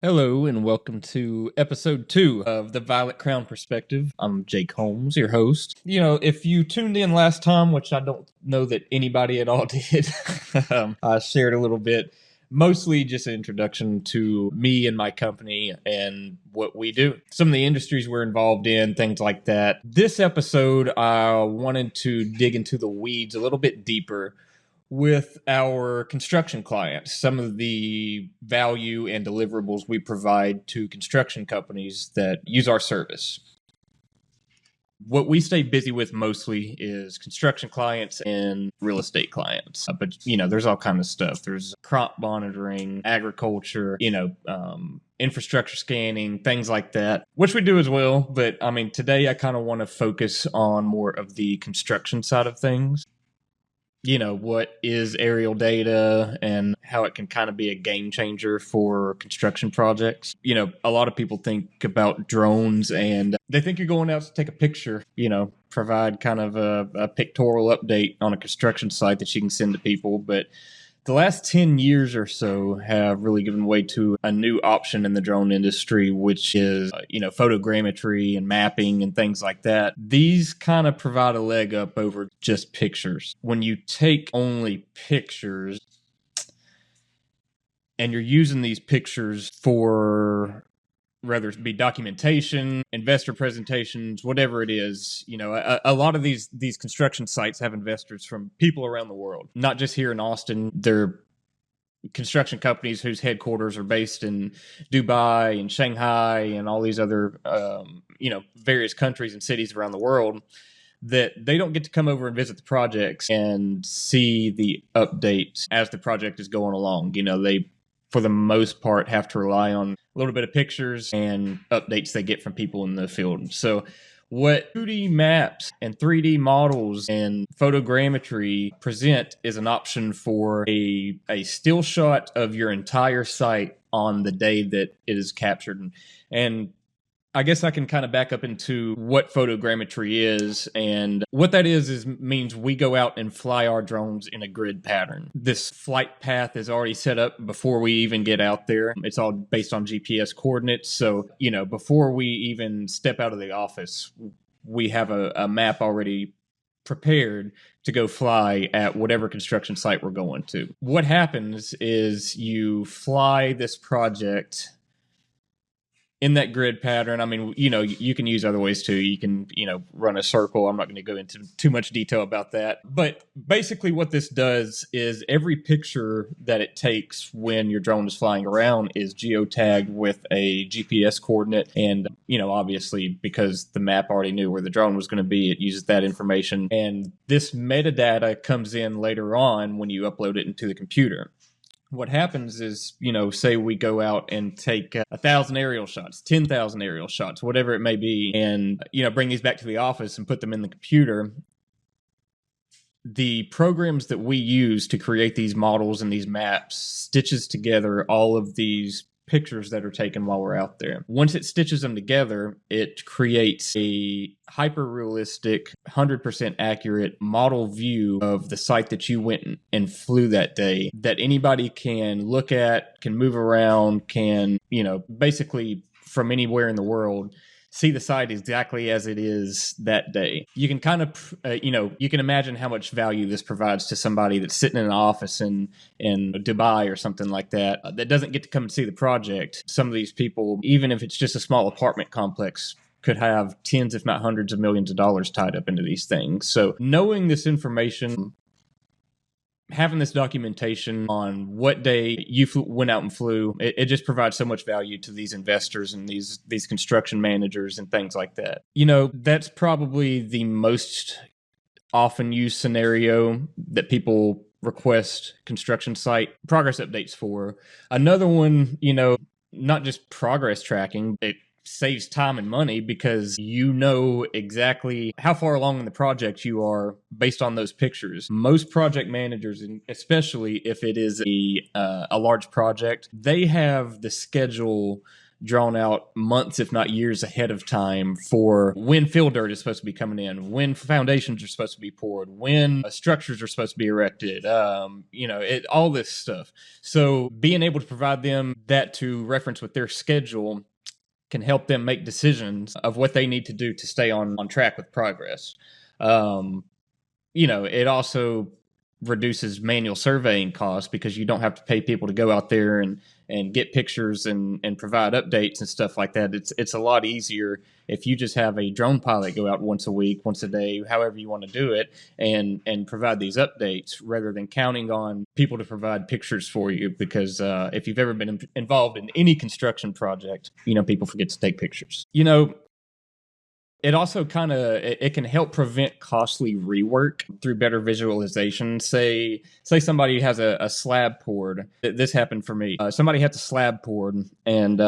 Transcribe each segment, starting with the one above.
Hello and welcome to episode 2 of the Violet Crown Perspective. I'm Jake Holmes, your host. If you tuned in last time, which I don't know that anybody at all did, I shared a little bit, mostly just an introduction to me and my company and what we do, some of the industries we're involved in, things like that. This episode, I wanted to dig into the weeds a little bit deeper with our construction clients, some of the value and deliverables we provide to construction companies that use our service. What we stay busy with mostly is construction clients and real estate clients. But, there's all kind of stuff. There's crop monitoring, agriculture, infrastructure scanning, things like that, which we do as well. But today I kind of want to focus on more of the construction side of things. What is aerial data and how it can kind of be a game changer for construction projects. A lot of people think about drones and they think you're going out to take a picture, provide kind of a pictorial update on a construction site that you can send to people. But the last 10 years or so have really given way to a new option in the drone industry, which is, photogrammetry and mapping and things like that. These kind of provide a leg up over just pictures. When you take only pictures and you're using these pictures for whether it be documentation, investor presentations, whatever it is, a lot of these construction sites have investors from people around the world, not just here in Austin. They're construction companies whose headquarters are based in Dubai and Shanghai and all these other, various countries and cities around the world, that they don't get to come over and visit the projects and see the updates as the project is going along. They, for the most part, have to rely on a little bit of pictures and updates they get from people in the field. So what 2D maps and 3D models and photogrammetry present is an option for a still shot of your entire site on the day that it is captured. And I guess I can kind of back up into what photogrammetry is. And what that is means we go out and fly our drones in a grid pattern. This flight path is already set up before we even get out there. It's all based on GPS coordinates. So, before we even step out of the office, we have a map already prepared to go fly at whatever construction site we're going to. What happens is you fly this project in that grid pattern. You can use other ways too. You can, run a circle. I'm not going to go into too much detail about that. But basically what this does is every picture that it takes when your drone is flying around is geotagged with a GPS coordinate. And, obviously because the map already knew where the drone was going to be, it uses that information. And this metadata comes in later on when you upload it into the computer. What happens is, say we go out and take 1,000 aerial shots, 10,000 aerial shots, whatever it may be, and, bring these back to the office and put them in the computer. The programs that we use to create these models and these maps stitches together all of these pictures that are taken while we're out there. Once it stitches them together, it creates a hyper-realistic, 100% accurate model view of the site that you went and flew that day that anybody can look at, can move around, can, basically from anywhere in the world, see the site exactly as it is that day. You can kind of, you can imagine how much value this provides to somebody that's sitting in an office in Dubai or something like that, that doesn't get to come and see the project. Some of these people, even if it's just a small apartment complex, could have tens, if not hundreds of millions of dollars tied up into these things. So knowing this information, having this documentation on what day you went out and flew, it just provides so much value to these investors and these construction managers and things like that. That's probably the most often used scenario that people request construction site progress updates for. Another one, not just progress tracking, it saves time and money because you know exactly how far along in the project you are based on those pictures. Most project managers, and especially if it is a large project, they have the schedule drawn out months, if not years ahead of time for when fill dirt is supposed to be coming in, when foundations are supposed to be poured, when structures are supposed to be erected, all this stuff. So being able to provide them that to reference with their schedule can help them make decisions of what they need to do to stay on track with progress. It also reduces manual surveying costs because you don't have to pay people to go out there and get pictures and provide updates and stuff like that. It's a lot easier if you just have a drone pilot go out once a week, once a day, however you want to do it, and provide these updates rather than counting on people to provide pictures for you. Because if you've ever been involved in any construction project, people forget to take pictures. It also it can help prevent costly rework through better visualization. Say somebody has a slab poured. This happened for me. Somebody had the slab poured, and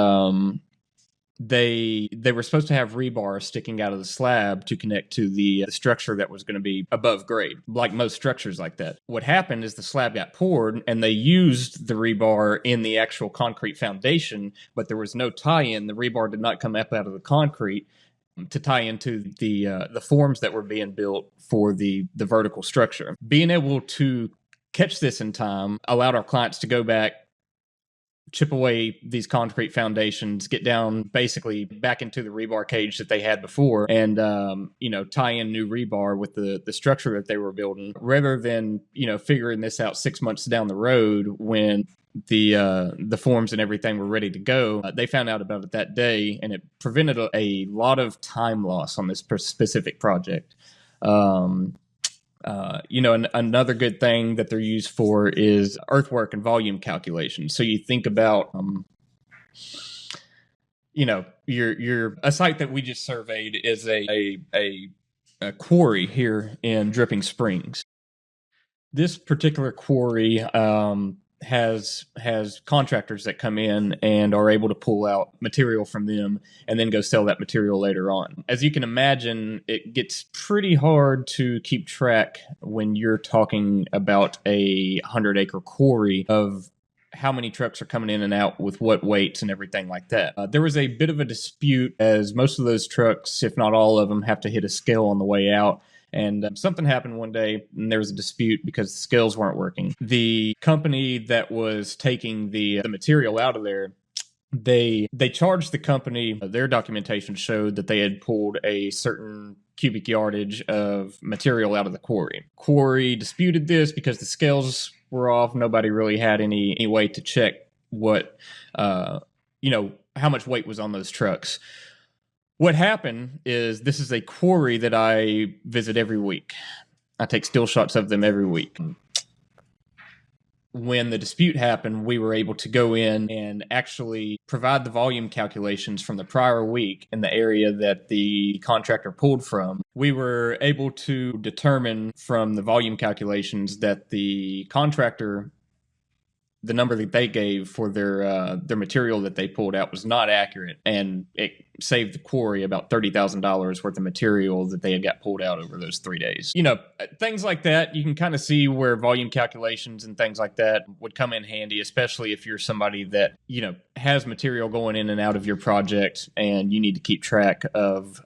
they were supposed to have rebar sticking out of the slab to connect to the structure that was going to be above grade, like most structures like that. What happened is the slab got poured, and they used the rebar in the actual concrete foundation, but there was no tie-in. The rebar did not come up out of the concrete to tie into the forms that were being built for the vertical structure. Being able to catch this in time allowed our clients to go back, chip away these concrete foundations, get down basically back into the rebar cage that they had before, and tie in new rebar with the structure that they were building, rather than figuring this out 6 months down the road when the forms and everything were ready to go. They found out about it that day, and it prevented a lot of time loss on this specific project. Another good thing that they're used for is earthwork and volume calculations. So you think about, your a site that we just surveyed is a quarry here in Dripping Springs. This particular quarry has contractors that come in and are able to pull out material from them and then go sell that material later on. As you can imagine, it gets pretty hard to keep track when you're talking about a 100-acre quarry of how many trucks are coming in and out with what weights and everything like that. There was a bit of a dispute, as most of those trucks, if not all of them, have to hit a scale on the way out. And something happened one day, and there was a dispute because the scales weren't working. The company that was taking the material out of there, they charged the company. Their documentation showed that they had pulled a certain cubic yardage of material out of the quarry. Quarry disputed this because the scales were off. Nobody really had any way to check what, how much weight was on those trucks. What happened is, this is a quarry that I visit every week. I take still shots of them every week. When the dispute happened, we were able to go in and actually provide the volume calculations from the prior week in the area that the contractor pulled from. We were able to determine from the volume calculations that the contractor, the number that they gave for their material that they pulled out, was not accurate, and it saved the quarry about $30,000 worth of material that they had got pulled out over those 3 days. Things like that, you can kind of see where volume calculations and things like that would come in handy, especially if you're somebody that, has material going in and out of your project, and you need to keep track of,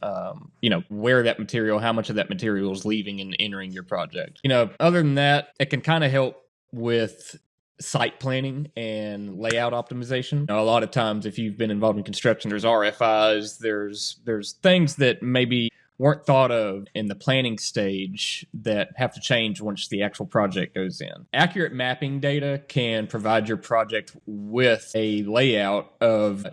where that material, how much of that material is leaving and entering your project. Other than that, it can kind of help with site planning and layout optimization. A lot of times, if you've been involved in construction, there's RFIs, there's things that maybe weren't thought of in the planning stage that have to change once the actual project goes in. Accurate mapping data can provide your project with a layout of,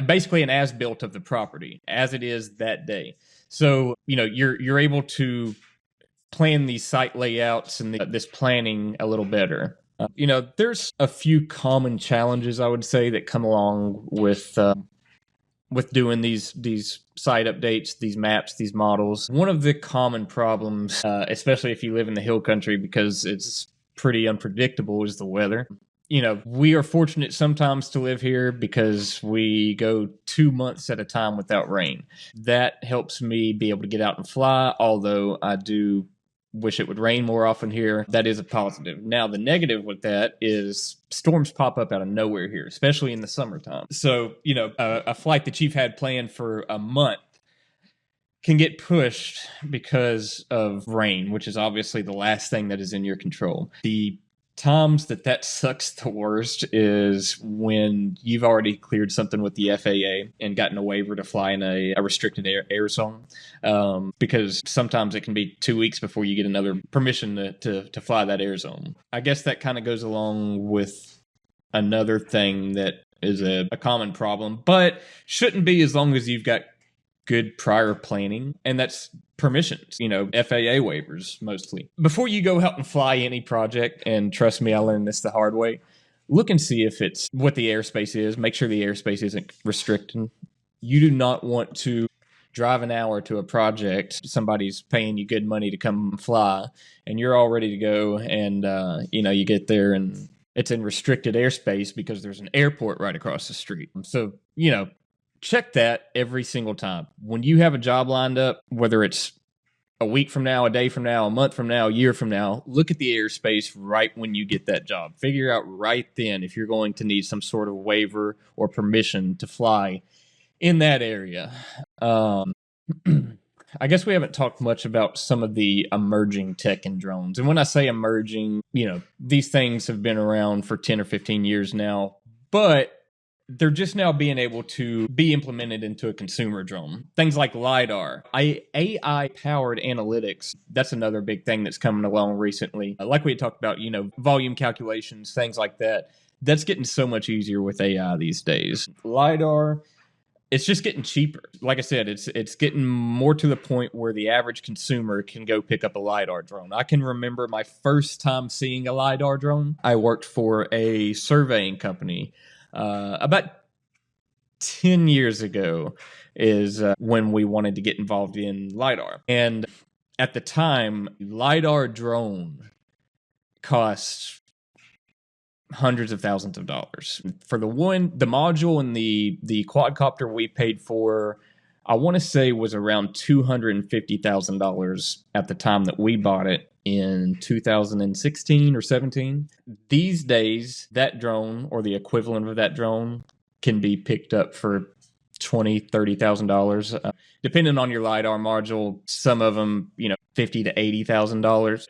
basically an as-built of the property as it is that day. So, you're able to plan these site layouts and this planning a little better. There's a few common challenges, I would say, that come along with doing these site updates, these maps, these models. One of the common problems, especially if you live in the hill country, because it's pretty unpredictable, is the weather. We are fortunate sometimes to live here because we go 2 months at a time without rain. That helps me be able to get out and fly, although I do wish it would rain more often here. That is a positive. Now, the negative with that is storms pop up out of nowhere here, especially in the summertime. So, a flight that you've had planned for a month can get pushed because of rain, which is obviously the last thing that is in your control. The times that sucks the worst is when you've already cleared something with the FAA and gotten a waiver to fly in a restricted air zone, because sometimes it can be 2 weeks before you get another permission to fly that air zone. I guess that kind of goes along with another thing that is a common problem, but shouldn't be as long as you've got good prior planning, and that's permissions, FAA waivers mostly. Before you go out and fly any project, and trust me, I learned this the hard way, look and see if it's what the airspace is. Make sure the airspace isn't restricting. You do not want to drive an hour to a project, somebody's paying you good money to come fly, and you're all ready to go, and you get there and it's in restricted airspace because there's an airport right across the street. So, check that every single time. When you have a job lined up, whether it's a week from now, a day from now, a month from now, a year from now, look at the airspace right when you get that job. Figure out right then if you're going to need some sort of waiver or permission to fly in that area. I guess we haven't talked much about some of the emerging tech in drones. And when I say emerging, these things have been around for 10 or 15 years now, but they're just now being able to be implemented into a consumer drone. Things like LiDAR, AI-powered analytics, that's another big thing that's coming along recently. Like we had talked about, volume calculations, things like that. That's getting so much easier with AI these days. LiDAR, it's just getting cheaper. Like I said, it's getting more to the point where the average consumer can go pick up a LiDAR drone. I can remember my first time seeing a LiDAR drone. I worked for a surveying company about 10 years ago is when we wanted to get involved in LiDAR. And at the time, LiDAR drone cost hundreds of thousands of dollars. For the module and the quadcopter we paid for, I want to say was around $250,000 at the time that we bought it in 2016 or 17. These days, that drone or the equivalent of that drone can be picked up for $20,000, $30,000, depending on your LiDAR module. Some of them, $50,000 to $80,000.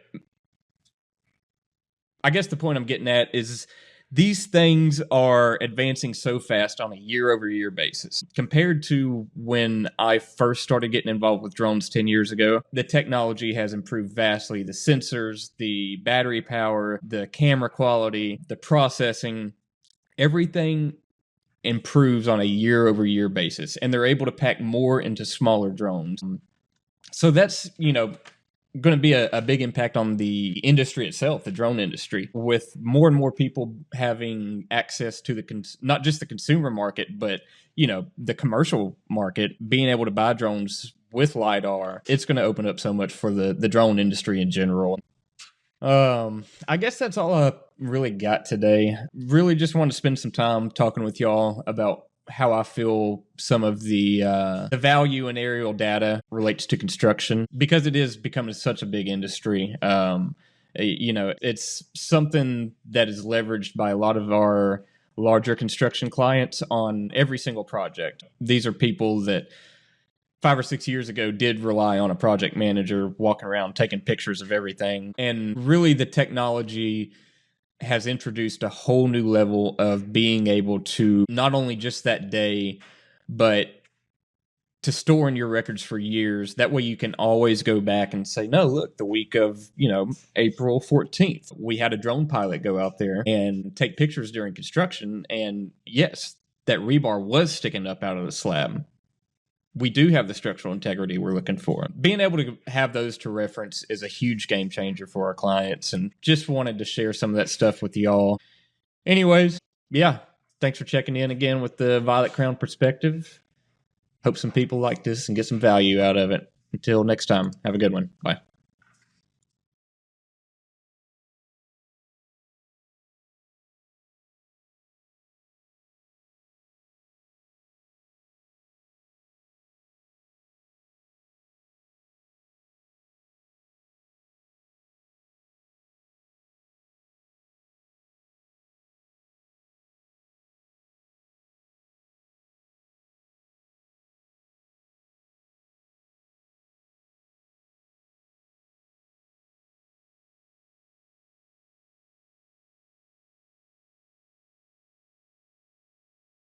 I guess the point I'm getting at is these things are advancing so fast on a year-over-year basis. Compared to when I first started getting involved with drones 10 years ago, the technology has improved vastly. The sensors, the battery power, the camera quality, the processing, everything improves on a year-over-year basis. And they're able to pack more into smaller drones. So that's, going to be a big impact on the industry itself, the drone industry, with more and more people having access to not just the consumer market, but the commercial market, being able to buy drones with LiDAR. It's going to open up so much for the drone industry in general. I guess that's all I really got today. Really just want to spend some time talking with y'all about how I feel some of the value in aerial data relates to construction, because it is becoming such a big industry. It's something that is leveraged by a lot of our larger construction clients on every single project. These are people that 5 or 6 years ago did rely on a project manager walking around taking pictures of everything. And really the technology has introduced a whole new level of being able to not only just that day, but to store in your records for years. That way you can always go back and say, no, look, the week of, April 14th, we had a drone pilot go out there and take pictures during construction. And yes, that rebar was sticking up out of the slab. We do have the structural integrity we're looking for. Being able to have those to reference is a huge game changer for our clients, and just wanted to share some of that stuff with y'all. Anyways, yeah, thanks for checking in again with the Violet Crown perspective. Hope some people like this and get some value out of it. Until next time, have a good one. Bye.